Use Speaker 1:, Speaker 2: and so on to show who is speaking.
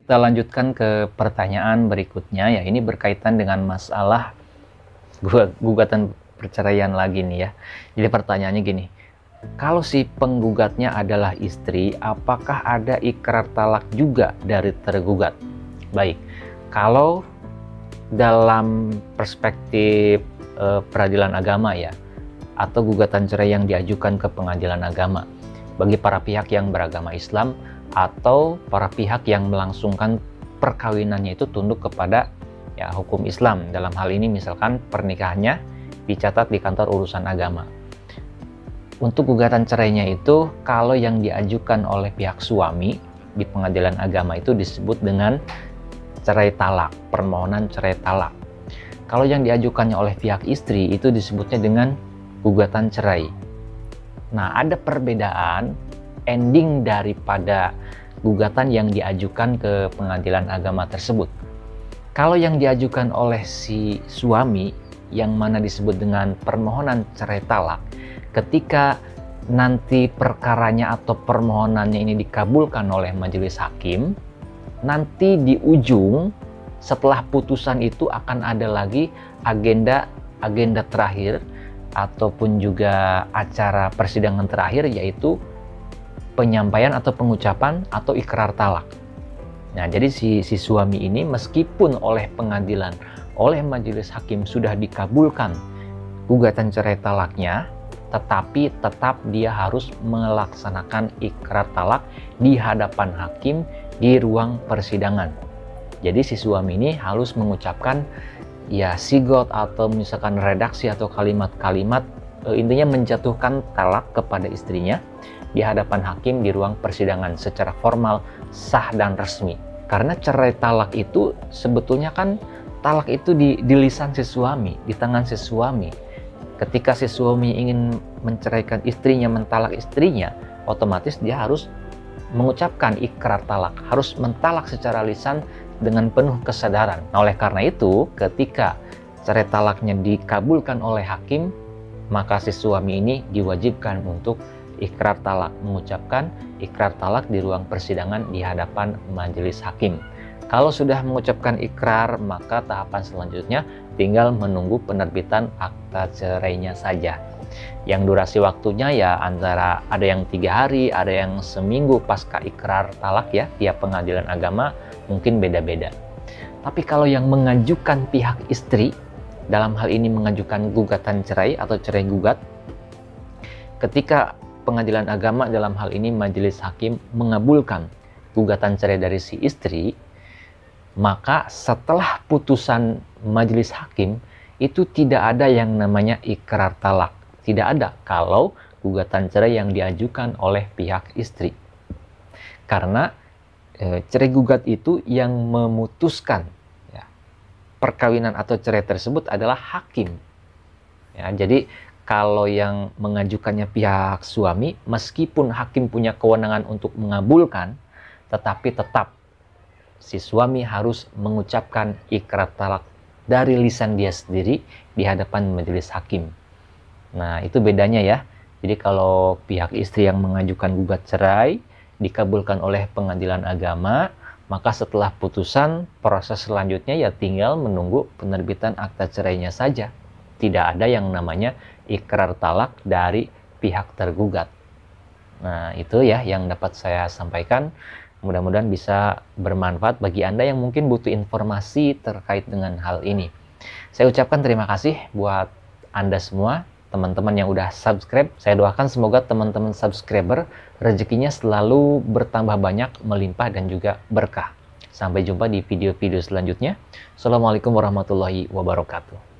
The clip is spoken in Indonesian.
Speaker 1: Kita lanjutkan ke pertanyaan berikutnya ya. Ini berkaitan dengan masalah gugatan perceraian lagi nih ya. Jadi pertanyaannya gini. Kalau si penggugatnya adalah istri, apakah ada ikrar talak juga dari tergugat? Baik. Kalau dalam perspektif peradilan agama ya, atau gugatan cerai yang diajukan ke pengadilan agama bagi para pihak yang beragama Islam atau para pihak yang melangsungkan perkawinannya itu tunduk kepada ya hukum Islam. Dalam hal ini misalkan pernikahannya dicatat di kantor urusan agama. Untuk gugatan cerainya itu kalau yang diajukan oleh pihak suami di pengadilan agama itu disebut dengan cerai talak, permohonan cerai talak. Kalau yang diajukannya oleh pihak istri itu disebutnya dengan gugatan cerai. Nah, ada perbedaan ending daripada gugatan yang diajukan ke pengadilan agama tersebut. Kalau yang diajukan oleh si suami yang mana disebut dengan permohonan cerai talak, ketika nanti perkaranya atau permohonannya ini dikabulkan oleh majelis hakim, nanti di ujung setelah putusan itu akan ada lagi agenda terakhir ataupun juga acara persidangan terakhir, yaitu penyampaian atau pengucapan atau ikrar talak. Nah, jadi si suami ini meskipun oleh pengadilan, oleh majelis hakim sudah dikabulkan gugatan cerai talaknya, tetapi tetap dia harus melaksanakan ikrar talak di hadapan hakim di ruang persidangan. Jadi si suami ini harus mengucapkan ya sigot atau misalkan redaksi atau kalimat-kalimat intinya menjatuhkan talak kepada istrinya di hadapan hakim di ruang persidangan secara formal, sah dan resmi. Karena cerai talak itu sebetulnya kan talak itu di lisan si suami, di tangan si suami. Ketika si suami ingin menceraikan istrinya, mentalak istrinya, otomatis dia harus mengucapkan ikrar talak, harus mentalak secara lisan dengan penuh kesadaran. Nah, oleh karena itu, ketika cerai talaknya dikabulkan oleh hakim, maka si suami ini diwajibkan untuk ikrar talak, mengucapkan ikrar talak di ruang persidangan di hadapan majelis hakim. Kalau sudah mengucapkan ikrar, maka tahapan selanjutnya tinggal menunggu penerbitan akta cerainya saja. Yang durasi waktunya ya antara ada yang 3 hari, ada yang seminggu pasca ikrar talak ya, tiap pengadilan agama mungkin beda-beda. Tapi kalau yang mengajukan pihak istri, dalam hal ini mengajukan gugatan cerai atau cerai gugat, ketika pengadilan agama dalam hal ini majelis hakim mengabulkan gugatan cerai dari si istri, maka setelah putusan majelis hakim itu tidak ada yang namanya ikrar talak. Tidak ada kalau gugatan cerai yang diajukan oleh pihak istri. Karena cerai gugat itu yang memutuskan ya, perkawinan atau cerai tersebut adalah hakim. Ya, jadi kalau yang mengajukannya pihak suami, meskipun hakim punya kewenangan untuk mengabulkan, tetapi tetap si suami harus mengucapkan ikrar talak dari lisan dia sendiri di hadapan majelis hakim. Nah, itu bedanya ya. Jadi kalau pihak istri yang mengajukan gugat cerai dikabulkan oleh pengadilan agama, maka setelah putusan, proses selanjutnya ya tinggal menunggu penerbitan akta cerainya saja. Tidak ada yang namanya ikrar talak dari pihak tergugat. Nah, itu ya yang dapat saya sampaikan. Mudah-mudahan bisa bermanfaat bagi Anda yang mungkin butuh informasi terkait dengan hal ini. Saya ucapkan terima kasih buat Anda semua, teman-teman yang udah subscribe. Saya doakan semoga teman-teman subscriber rezekinya selalu bertambah banyak, melimpah dan juga berkah. Sampai jumpa di video-video selanjutnya. Assalamualaikum warahmatullahi wabarakatuh.